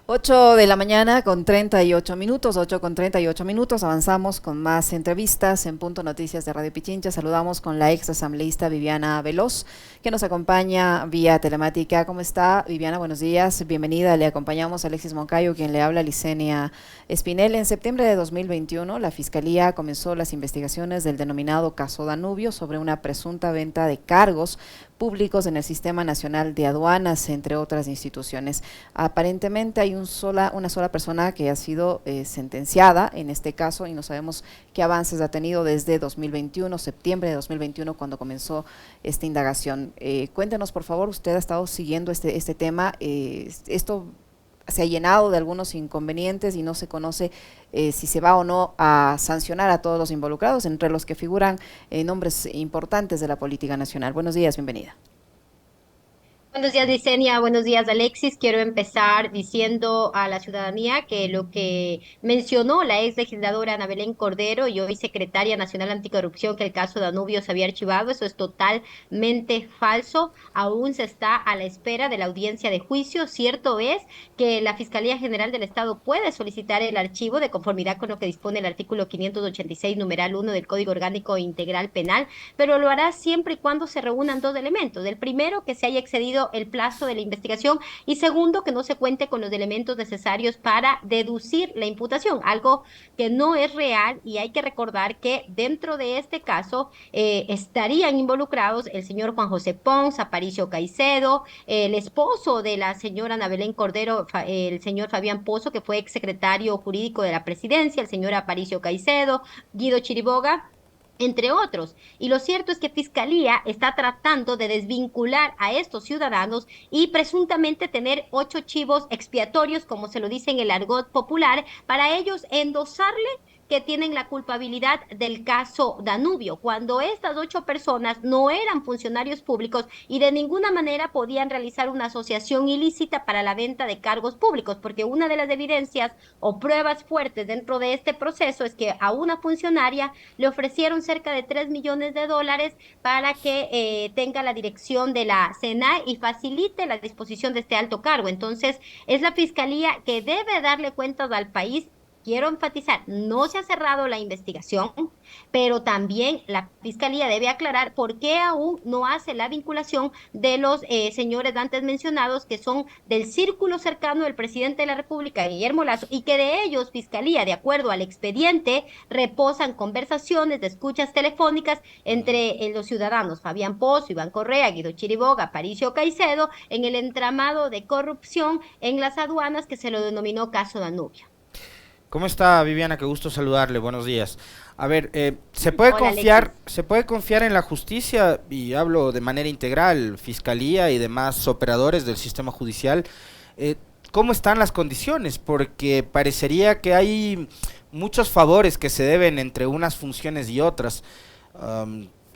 8 de la mañana con 38 minutos, 8 con 38 minutos. Avanzamos con más entrevistas en Punto Noticias de Radio Pichincha. Saludamos con la ex asambleísta Viviana Veloz, que nos acompaña vía telemática. ¿Cómo está, Viviana? Buenos días, bienvenida. Le acompañamos a Alexis Moncayo, quien le habla, Licenia Espinel. En septiembre de 2021, la Fiscalía comenzó las investigaciones del denominado caso Danubio sobre una presunta venta de cargos públicos en el Sistema Nacional de Aduanas, entre otras instituciones. Aparentemente hay una sola persona que ha sido sentenciada en este caso y no sabemos qué avances ha tenido desde 2021, septiembre de 2021, cuando comenzó esta indagación. Cuéntenos, por favor, usted ha estado siguiendo este tema. Esto se ha llenado de algunos inconvenientes y no se conoce si se va o no a sancionar a todos los involucrados, entre los que figuran nombres importantes de la política nacional. Buenos días, bienvenida. Buenos días, Licenia. Buenos días, Alexis. Quiero empezar diciendo a la ciudadanía que lo que mencionó la ex legisladora Ana Belén Cordero y hoy secretaria nacional anticorrupción, que el caso Danubio se había archivado, eso es totalmente falso. Aún se está a la espera de la audiencia de juicio. Cierto es que la Fiscalía General del Estado puede solicitar el archivo de conformidad con lo que dispone el artículo 586, numeral 1 del Código Orgánico Integral Penal, pero lo hará siempre y cuando se reúnan dos elementos. El primero, que se haya excedido el plazo de la investigación, y segundo, que no se cuente con los elementos necesarios para deducir la imputación, algo que no es real. Y hay que recordar que dentro de este caso estarían involucrados el señor Juan José Pons, Aparicio Caicedo, el esposo de la señora Ana Belén Cordero, el señor Fabián Pozo, que fue exsecretario jurídico de la presidencia, el señor Aparicio Caicedo, Guido Chiriboga, entre otros. Y lo cierto es que Fiscalía está tratando de desvincular a estos ciudadanos y presuntamente tener 8 chivos expiatorios, como se lo dice en el argot popular, para ellos endosarle que tienen la culpabilidad del caso Danubio, cuando estas 8 personas no eran funcionarios públicos y de ninguna manera podían realizar una asociación ilícita para la venta de cargos públicos, porque una de las evidencias o pruebas fuertes dentro de este proceso es que a una funcionaria le ofrecieron cerca de $3 millones para que tenga la dirección de la SENAE y facilite la disposición de este alto cargo. Entonces, es la Fiscalía que debe darle cuentas al país. Quiero enfatizar, no se ha cerrado la investigación, pero también la Fiscalía debe aclarar por qué aún no hace la vinculación de los señores antes mencionados, que son del círculo cercano del presidente de la República, Guillermo Lazo, y que de ellos Fiscalía, de acuerdo al expediente, reposan conversaciones de escuchas telefónicas entre los ciudadanos Fabián Pozo, Iván Correa, Guido Chiriboga, Aparicio Caicedo, en el entramado de corrupción en las aduanas que se lo denominó caso Danubio. ¿Cómo está, Viviana? Qué gusto saludarle. Buenos días. A ver, Hola, Alexis. se puede confiar en la justicia, y hablo de manera integral, fiscalía y demás operadores del sistema judicial. Eh, ¿Cómo están las condiciones? Porque parecería que hay muchos favores que se deben entre unas funciones y otras.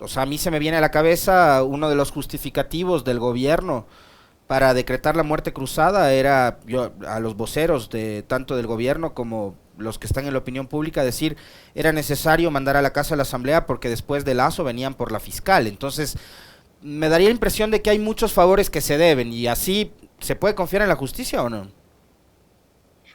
O sea, a mí se me viene a la cabeza uno de los justificativos del gobierno para decretar la muerte cruzada era yo a los voceros de tanto del gobierno como los que están en la opinión pública decir era necesario mandar a la casa de la asamblea porque después de Lazo venían por la fiscal. Entonces me daría la impresión de que hay muchos favores que se deben y así se puede confiar en la justicia o no.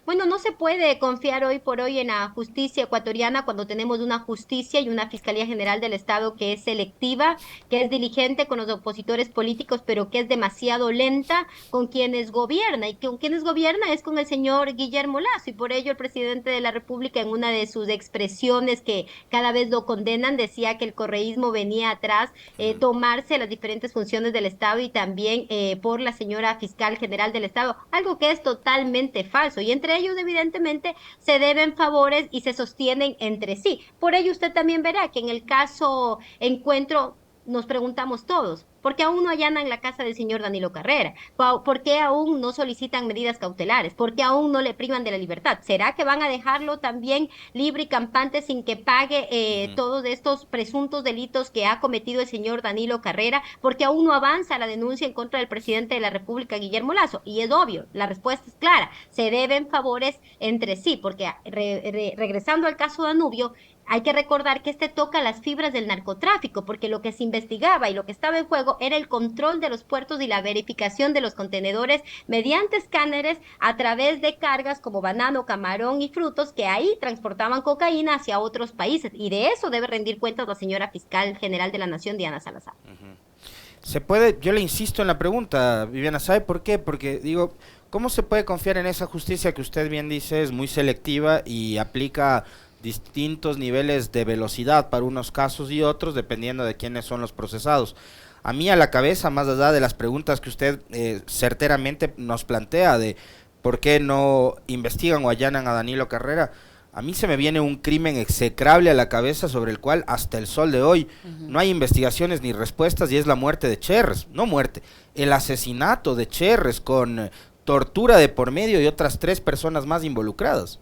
Bueno, no se puede confiar hoy por hoy en la justicia ecuatoriana cuando tenemos una justicia y una Fiscalía General del Estado que es selectiva, que es diligente con los opositores políticos, pero que es demasiado lenta con quienes gobierna. Y con quienes gobierna es con el señor Guillermo Lazo. Y por ello el presidente de la República, en una de sus expresiones que cada vez lo condenan, decía que el correísmo venía atrás, tomarse las diferentes funciones del Estado y también por la señora fiscal general del Estado, algo que es totalmente falso. Y entre ellos, evidentemente, se deben favores y se sostienen entre sí. Por ello, usted también verá que en el caso Encuentro nos preguntamos todos, ¿por qué aún no allanan la casa del señor Danilo Carrera? ¿Por qué aún no solicitan medidas cautelares? ¿Por qué aún no le privan de la libertad? ¿Será que van a dejarlo también libre y campante sin que pague Ujú. todos estos presuntos delitos que ha cometido el señor Danilo Carrera? Porque aún no avanza la denuncia en contra del presidente de la República, Guillermo Lazo. Y es obvio, la respuesta es clara, se deben favores entre sí, porque regresando al caso Danubio, hay que recordar que este toca las fibras del narcotráfico, porque lo que se investigaba y lo que estaba en juego era el control de los puertos y la verificación de los contenedores mediante escáneres a través de cargas como banano, camarón y frutos que ahí transportaban cocaína hacia otros países. Y de eso debe rendir cuentas la señora fiscal general de la Nación, Diana Salazar. Se puede, yo le insisto en la pregunta, Viviana, ¿sabe por qué? Porque digo, ¿cómo se puede confiar en esa justicia que usted bien dice es muy selectiva y aplica distintos niveles de velocidad para unos casos y otros dependiendo de quiénes son los procesados? A mí a la cabeza, más allá de las preguntas que usted certeramente nos plantea de por qué no investigan o allanan a Danilo Carrera, a mí se me viene un crimen execrable a la cabeza sobre el cual hasta el sol de hoy no hay investigaciones ni respuestas, y es la muerte de Cherres, no muerte, el asesinato de Cherres con tortura de por medio y otras 3 personas más involucradas.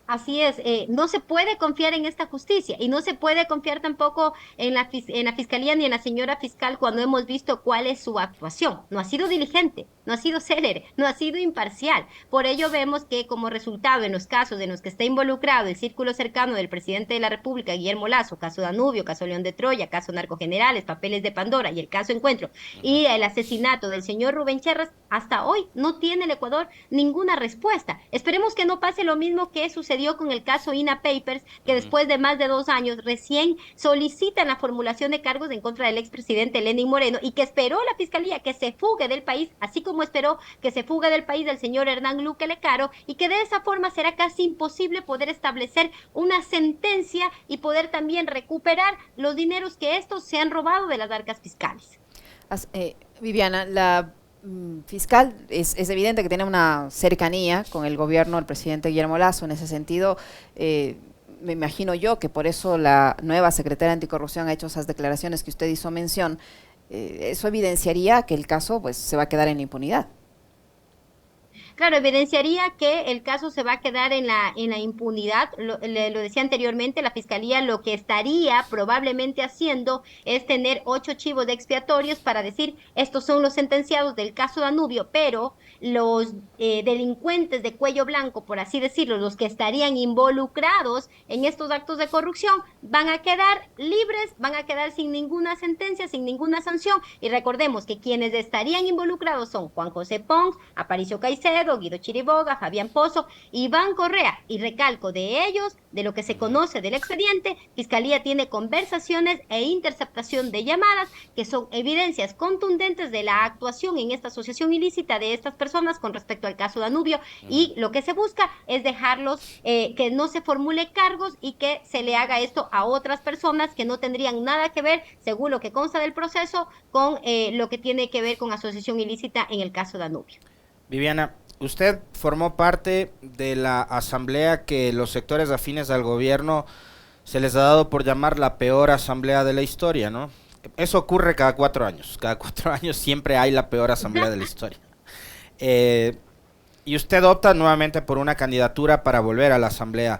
Así es, no se puede confiar en esta justicia y no se puede confiar tampoco en en la fiscalía ni en la señora fiscal cuando hemos visto cuál es su actuación. No ha sido diligente, no ha sido célere, no ha sido imparcial. Por ello vemos que como resultado en los casos en los que está involucrado el círculo cercano del presidente de la República, Guillermo Lasso, caso Danubio, caso León de Troya, caso Narcogenerales, papeles de Pandora y el caso Encuentro, y el asesinato del señor Rubén Cherres, hasta hoy no tiene el Ecuador ninguna respuesta. Esperemos que no pase lo mismo que sucedió con el caso INA Papers, que después de más de 2 años recién solicitan la formulación de cargos en contra del expresidente Lenín Moreno y que esperó la fiscalía que se fugue del país, así como esperó que se fugue del país el señor Hernán Luque Lecaro, y que de esa forma será casi imposible poder establecer una sentencia y poder también recuperar los dineros que estos se han robado de las arcas fiscales. Viviana, la fiscal es evidente que tiene una cercanía con el gobierno del presidente Guillermo Lasso. En ese sentido, me imagino yo que por eso la nueva secretaria anticorrupción ha hecho esas declaraciones que usted hizo mención. Eso evidenciaría que el caso pues se va a quedar en la impunidad. Claro, evidenciaría que el caso se va a quedar en la impunidad. Lo decía anteriormente, la Fiscalía lo que estaría probablemente haciendo es tener 8 chivos expiatorios para decir, estos son los sentenciados del caso Danubio, pero los delincuentes de cuello blanco, por así decirlo, los que estarían involucrados en estos actos de corrupción, van a quedar libres, van a quedar sin ninguna sentencia, sin ninguna sanción. Y recordemos que quienes estarían involucrados son Juan José Pons, Aparicio Caicedo, Guido Chiriboga, Fabián Pozo, Iván Correa, y recalco de ellos, de lo que se conoce del expediente, Fiscalía tiene conversaciones e interceptación de llamadas que son evidencias contundentes de la actuación en esta asociación ilícita de estas personas con respecto al caso Danubio, y lo que se busca es dejarlos, que no se formule cargos y que se le haga esto a otras personas que no tendrían nada que ver, según lo que consta del proceso, con lo que tiene que ver con asociación ilícita en el caso Danubio. Viviana, usted formó parte de la asamblea que los sectores afines al gobierno se les ha dado por llamar la peor asamblea de la historia, ¿no? Eso ocurre cada 4 años. Cada 4 años siempre hay la peor asamblea de la historia. Y usted opta nuevamente por una candidatura para volver a la asamblea.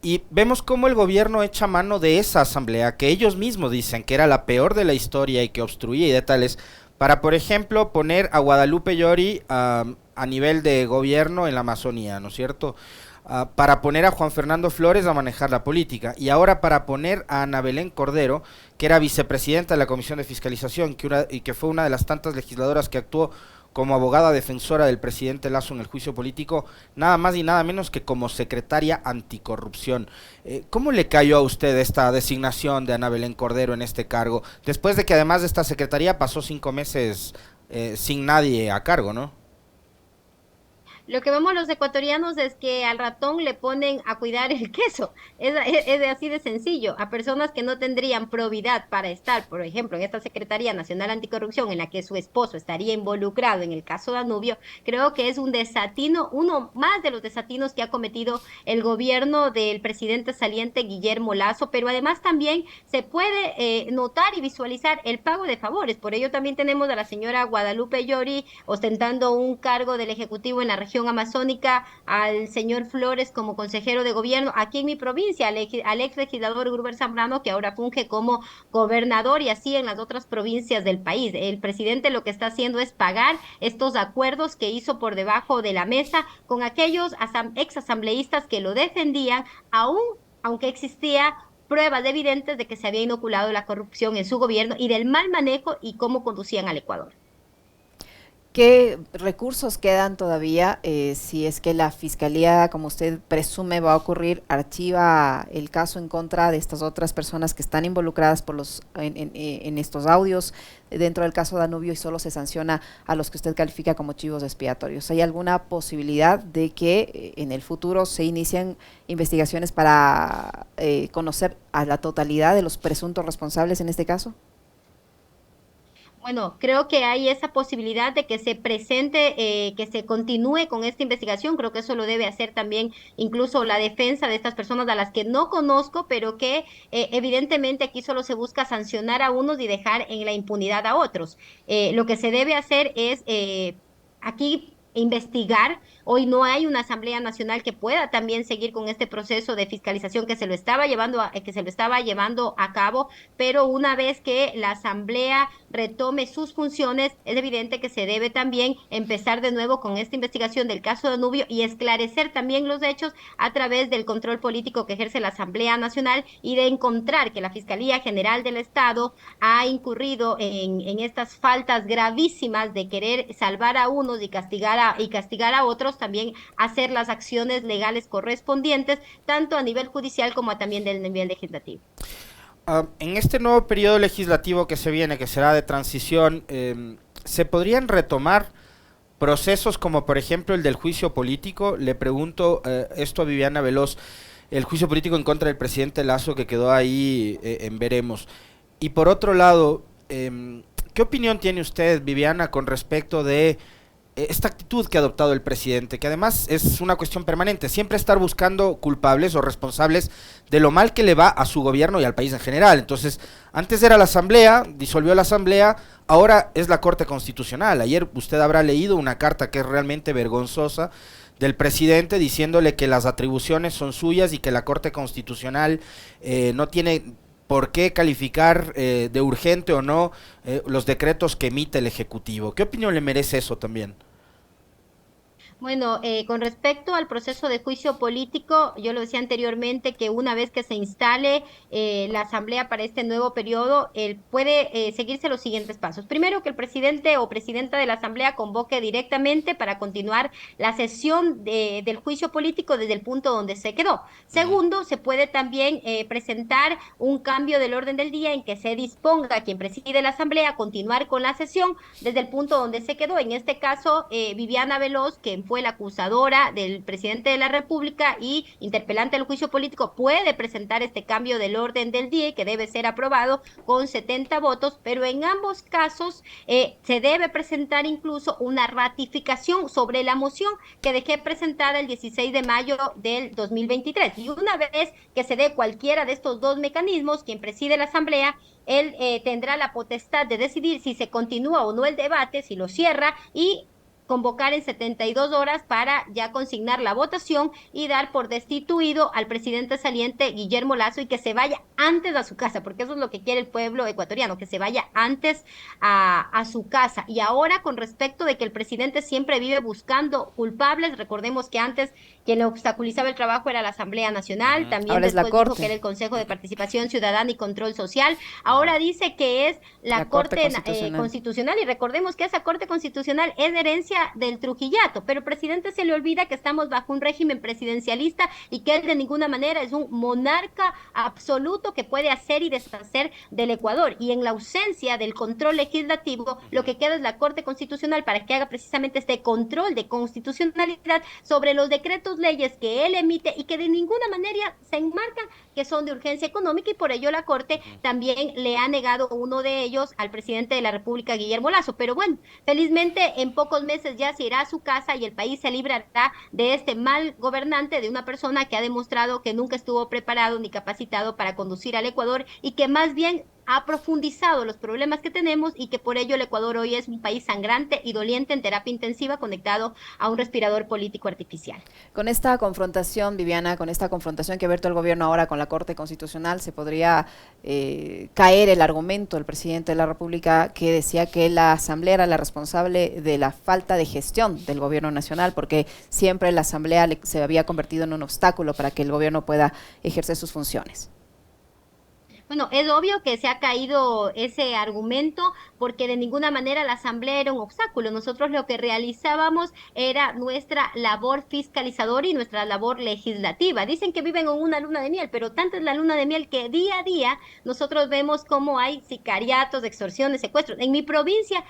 Y vemos cómo el gobierno echa mano de esa asamblea, que ellos mismos dicen que era la peor de la historia y que obstruía y de tales, para, por ejemplo, poner a Guadalupe Llori a nivel de gobierno en la Amazonía, ¿no es cierto? Para poner a Juan Fernando Flores a manejar la política, y ahora para poner a Ana Belén Cordero, que era vicepresidenta de la Comisión de Fiscalización, y que fue una de las tantas legisladoras que actuó como abogada defensora del presidente Lasso en el juicio político, nada más y nada menos que como secretaria anticorrupción. ¿Cómo le cayó a usted esta designación de Ana Belén Cordero en este cargo, después de que además de esta secretaría pasó 5 meses sin nadie a cargo, ¿no? Lo que vemos los ecuatorianos es que al ratón le ponen a cuidar el queso. Es así de sencillo. A personas que no tendrían probidad para estar, por ejemplo, en esta Secretaría Nacional Anticorrupción, en la que su esposo estaría involucrado en el caso Danubio, creo que es un desatino, uno más de los desatinos que ha cometido el gobierno del presidente saliente Guillermo Lasso, pero además también se puede notar y visualizar el pago de favores. Por ello también tenemos a la señora Guadalupe Llori ostentando un cargo del Ejecutivo en la región región amazónica al señor Flores como consejero de gobierno, aquí en mi provincia, al ex legislador Gruber Zambrano, que ahora funge como gobernador, y así en las otras provincias del país. El presidente lo que está haciendo es pagar estos acuerdos que hizo por debajo de la mesa con aquellos ex asambleístas que lo defendían, aún aunque existía pruebas evidentes de que se había inoculado la corrupción en su gobierno y del mal manejo y cómo conducían al Ecuador. ¿Qué recursos quedan todavía si es que la fiscalía, como usted presume va a ocurrir, archiva el caso en contra de estas otras personas que están involucradas por en estos audios dentro del caso Danubio y solo se sanciona a los que usted califica como chivos expiatorios? ¿Hay alguna posibilidad de que en el futuro se inicien investigaciones para conocer a la totalidad de los presuntos responsables en este caso? Bueno, creo que hay esa posibilidad de que se presente, que se continúe con esta investigación. Creo que eso lo debe hacer también incluso la defensa de estas personas a las que no conozco, pero que evidentemente aquí solo se busca sancionar a unos y dejar en la impunidad a otros. Lo que se debe hacer es aquí investigar. Hoy no hay una Asamblea Nacional que pueda también seguir con este proceso de fiscalización que se lo estaba llevando a cabo, pero una vez que la Asamblea retome sus funciones, es evidente que se debe también empezar de nuevo con esta investigación del caso Danubio y esclarecer también los hechos a través del control político que ejerce la Asamblea Nacional y de encontrar que la Fiscalía General del Estado ha incurrido en estas faltas gravísimas de querer salvar a unos y castigar a otros, también hacer las acciones legales correspondientes, tanto a nivel judicial como también del nivel legislativo. En este nuevo periodo legislativo que se viene, que será de transición, ¿se podrían retomar procesos como por ejemplo el del juicio político? Le pregunto esto a Viviana Veloz, el juicio político en contra del presidente Lasso que quedó ahí en veremos. Y por otro lado, ¿qué opinión tiene usted, Viviana, con respecto de esta actitud que ha adoptado el presidente, que además es una cuestión permanente, siempre estar buscando culpables o responsables de lo mal que le va a su gobierno y al país en general? Entonces, antes era la Asamblea, disolvió la Asamblea, ahora es la Corte Constitucional. Ayer usted habrá leído una carta que es realmente vergonzosa del presidente diciéndole que las atribuciones son suyas y que la Corte Constitucional no tiene por qué calificar de urgente o no los decretos que emite el Ejecutivo. ¿Qué opinión le merece eso también? Bueno, con respecto al proceso de juicio político, yo lo decía anteriormente que una vez que se instale la Asamblea para este nuevo periodo, puede seguirse los siguientes pasos. Primero, que el presidente o presidenta de la Asamblea convoque directamente para continuar la sesión del juicio político desde el punto donde se quedó. Segundo, se puede también presentar un cambio del orden del día en que se disponga a quien preside la Asamblea a continuar con la sesión desde el punto donde se quedó. En este caso, Viviana Veloz, que fue la acusadora del presidente de la República y interpelante del juicio político, puede presentar este cambio del orden del día que debe ser aprobado con 70 votos, pero en ambos casos se debe presentar incluso una ratificación sobre la moción que dejé presentada el 16 de mayo del 2023. Y una vez que se dé cualquiera de estos dos mecanismos, quien preside la Asamblea, él tendrá la potestad de decidir si se continúa o no el debate, si lo cierra y convocar en 72 horas para ya consignar la votación y dar por destituido al presidente saliente Guillermo Lasso y que se vaya antes a su casa, porque eso es lo que quiere el pueblo ecuatoriano, que se vaya antes a su casa. Y ahora, con respecto de que el presidente siempre vive buscando culpables, recordemos que antes quien le obstaculizaba el trabajo era la Asamblea Nacional, también Ahora después es la dijo que era el Consejo de Participación Ciudadana y Control Social, ahora dice que es la Corte Constitucional, y recordemos que esa Corte Constitucional es de herencia del Trujillato, pero el presidente se le olvida que estamos bajo un régimen presidencialista y que él de ninguna manera es un monarca absoluto que puede hacer y deshacer del Ecuador, y en la ausencia del control legislativo, lo que queda es la Corte Constitucional para que haga precisamente este control de constitucionalidad sobre los decretos leyes que él emite y que de ninguna manera se enmarcan que son de urgencia económica, y por ello la Corte también le ha negado uno de ellos al presidente de la República, Guillermo Lasso. Pero bueno, felizmente en pocos meses ya se irá a su casa y el país se librará de este mal gobernante, de una persona que ha demostrado que nunca estuvo preparado ni capacitado para conducir al Ecuador y que más bien ha profundizado los problemas que tenemos y que por ello el Ecuador hoy es un país sangrante y doliente en terapia intensiva conectado a un respirador político artificial. Con esta confrontación, Viviana, con esta confrontación que ha abierto el gobierno ahora con la Corte Constitucional, se podría caer el argumento del presidente de la República que decía que la Asamblea era la responsable de la falta de gestión del gobierno nacional, porque siempre la Asamblea se había convertido en un obstáculo para que el gobierno pueda ejercer sus funciones. Bueno, es obvio que se ha caído ese argumento porque de ninguna manera la asamblea era un obstáculo. Nosotros lo que realizábamos era nuestra labor fiscalizadora y nuestra labor legislativa. Dicen que viven en una luna de miel, pero tanto es la luna de miel que día a día nosotros vemos cómo hay sicariatos, extorsiones, secuestros. En mi provincia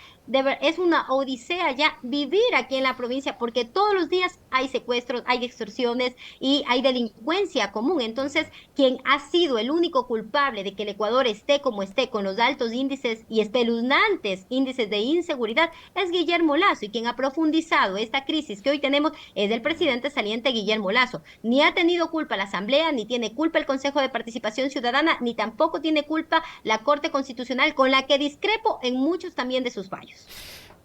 es una odisea ya vivir aquí en la provincia porque todos los días hay secuestros, hay extorsiones y hay delincuencia común. Entonces, quien ha sido el único culpable de que el Ecuador esté como esté, con los altos índices y espeluznantes índices de inseguridad, es Guillermo Lasso, y quien ha profundizado esta crisis que hoy tenemos es el presidente saliente Guillermo Lasso. Ni ha tenido culpa la Asamblea, ni tiene culpa el Consejo de Participación Ciudadana, ni tampoco tiene culpa la Corte Constitucional, con la que discrepo en muchos también de sus fallos.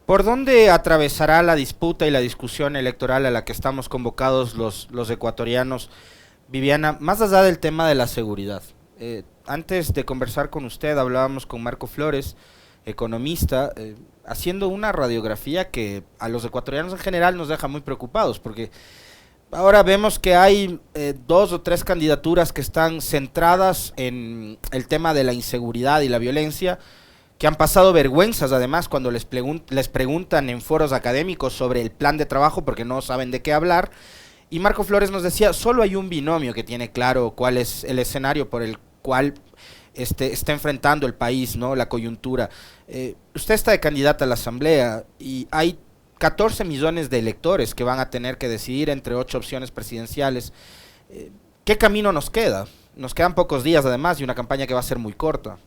¿Por dónde atravesará la disputa y la discusión electoral a la que estamos convocados los ecuatorianos, Viviana, más allá del tema de la seguridad? Antes de conversar con usted hablábamos con Marco Flores, economista, haciendo una radiografía que a los ecuatorianos en general nos deja muy preocupados, porque ahora vemos que hay 2 o 3 candidaturas que están centradas en el tema de la inseguridad y la violencia, que han pasado vergüenzas además cuando les preguntan en foros académicos sobre el plan de trabajo porque no saben de qué hablar. Y Marco Flores nos decía, solo hay un binomio que tiene claro cuál es el escenario por el cual está enfrentando el país, ¿no? La coyuntura. Usted está de candidata a la Asamblea y hay 14 millones de electores que van a tener que decidir entre 8 opciones presidenciales. ¿Qué camino nos queda? Nos quedan pocos días además y una campaña que va a ser muy corta.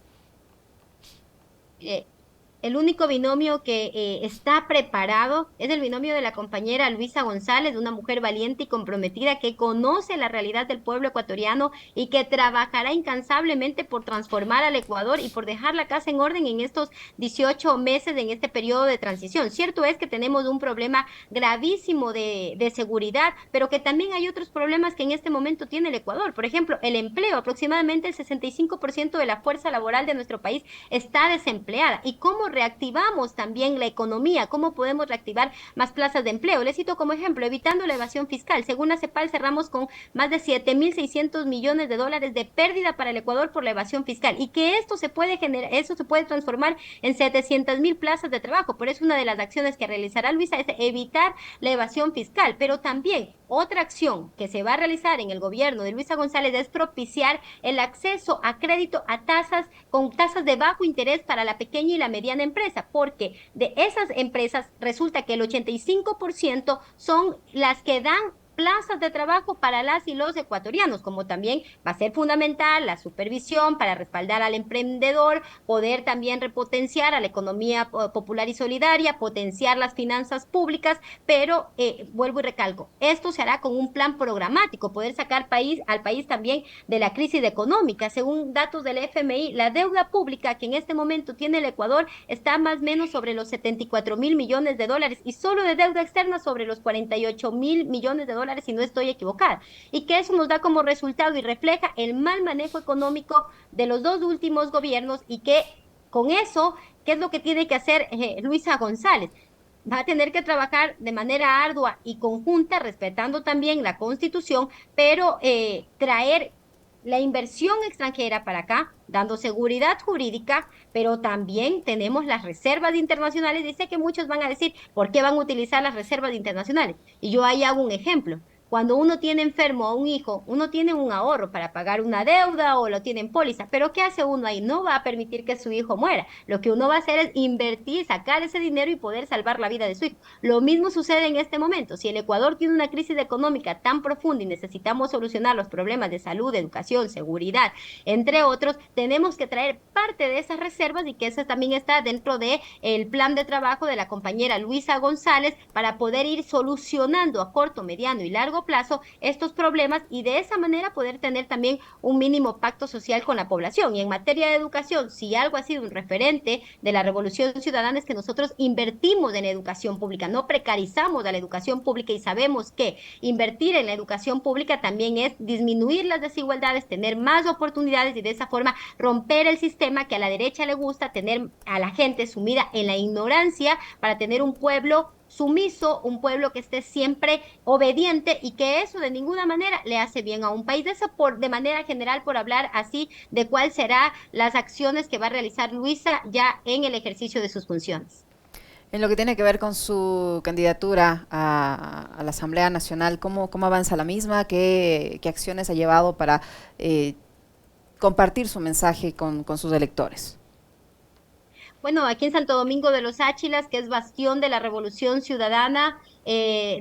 El único binomio que está preparado es el binomio de la compañera Luisa González, una mujer valiente y comprometida que conoce la realidad del pueblo ecuatoriano y que trabajará incansablemente por transformar al Ecuador y por dejar la casa en orden en estos 18 meses, en este periodo de transición. Cierto es que tenemos un problema gravísimo de seguridad, pero que también hay otros problemas que en este momento tiene el Ecuador. Por ejemplo, el empleo. Aproximadamente el 65% de la fuerza laboral de nuestro país está desempleada. ¿Y cómo reactivamos también la economía? ¿Cómo podemos reactivar más plazas de empleo? Les cito como ejemplo, evitando la evasión fiscal. Según la CEPAL, cerramos con más de 7.600 millones de dólares de pérdida para el Ecuador por la evasión fiscal, y que esto se puede generar, eso se puede transformar en 700.000 plazas de trabajo. Por eso una de las acciones que realizará Luisa es evitar la evasión fiscal, pero también otra acción que se va a realizar en el gobierno de Luisa González es propiciar el acceso a crédito a tasas con tasas de bajo interés para la pequeña y la mediana empresa, porque de esas empresas resulta que el 85% son las que dan plazas de trabajo para las y los ecuatorianos, como también va a ser fundamental la supervisión para respaldar al emprendedor, poder también repotenciar a la economía popular y solidaria, potenciar las finanzas públicas, pero vuelvo y recalco, esto se hará con un plan programático, poder sacar al país también de la crisis económica. Según datos del FMI, la deuda pública que en este momento tiene el Ecuador está más o menos sobre los 74.000 millones de dólares y solo de deuda externa sobre los 48.000 millones de dólares, si no estoy equivocada, y que eso nos da como resultado y refleja el mal manejo económico de los 2 últimos gobiernos, y que con eso, ¿qué es lo que tiene que hacer Luisa González? Va a tener que trabajar de manera ardua y conjunta, respetando también la Constitución, pero traer la inversión extranjera para acá, dando seguridad jurídica, pero también tenemos las reservas internacionales. Dice que muchos van a decir, ¿por qué van a utilizar las reservas internacionales? Y yo ahí hago un ejemplo. Cuando uno tiene enfermo a un hijo, uno tiene un ahorro para pagar una deuda o lo tiene en póliza, pero ¿qué hace uno ahí? No va a permitir que su hijo muera. Lo que uno va a hacer es invertir, sacar ese dinero y poder salvar la vida de su hijo. Lo mismo sucede en este momento. Si el Ecuador tiene una crisis económica tan profunda y necesitamos solucionar los problemas de salud, educación, seguridad, entre otros, tenemos que traer parte de esas reservas, y que eso también está dentro del plan de trabajo de la compañera Luisa González para poder ir solucionando a corto, mediano y largo largo plazo estos problemas y de esa manera poder tener también un mínimo pacto social con la población. Y en materia de educación, si algo ha sido un referente de la Revolución Ciudadana es que nosotros invertimos en educación pública, no precarizamos a la educación pública y sabemos que invertir en la educación pública también es disminuir las desigualdades, tener más oportunidades y de esa forma romper el sistema que a la derecha le gusta, tener a la gente sumida en la ignorancia para tener un pueblo sumiso, un pueblo que esté siempre obediente y que eso de ninguna manera le hace bien a un país. Eso de manera general, por hablar así de cuál será las acciones que va a realizar Luisa ya en el ejercicio de sus funciones. En lo que tiene que ver con su candidatura a la Asamblea Nacional, ¿cómo avanza la misma? ¿Qué acciones ha llevado para compartir su mensaje con sus electores? Bueno, aquí en Santo Domingo de los Áchilas, que es bastión de la Revolución Ciudadana,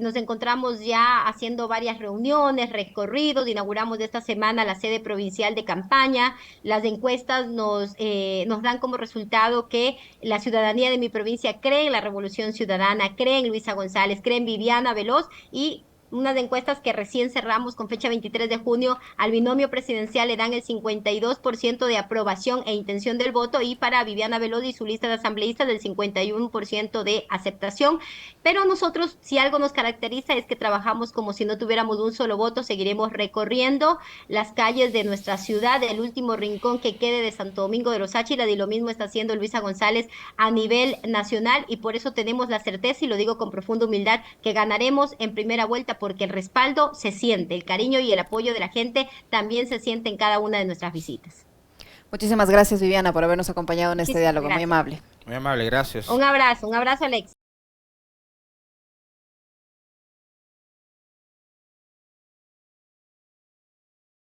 nos encontramos ya haciendo varias reuniones, recorridos, inauguramos esta semana la sede provincial de campaña. Las encuestas nos dan como resultado que la ciudadanía de mi provincia cree en la Revolución Ciudadana, cree en Luisa González, cree en Viviana Veloz y unas encuestas que recién cerramos con fecha 23 de junio, al binomio presidencial le dan el 52% de aprobación e intención del voto y para Viviana Veloz y su lista de asambleístas del 51% de aceptación. Pero nosotros, si algo nos caracteriza es que trabajamos como si no tuviéramos un solo voto, seguiremos recorriendo las calles de nuestra ciudad, el último rincón que quede de Santo Domingo de los Áchilas y lo mismo está haciendo Luisa González a nivel nacional y por eso tenemos la certeza y lo digo con profunda humildad que ganaremos en primera vuelta porque el respaldo se siente, el cariño y el apoyo de la gente también se siente en cada una de nuestras visitas. Muchísimas gracias, Viviana, por habernos acompañado en este Muchísimas diálogo. gracias. Muy amable. Muy amable, gracias. Un abrazo, Alex.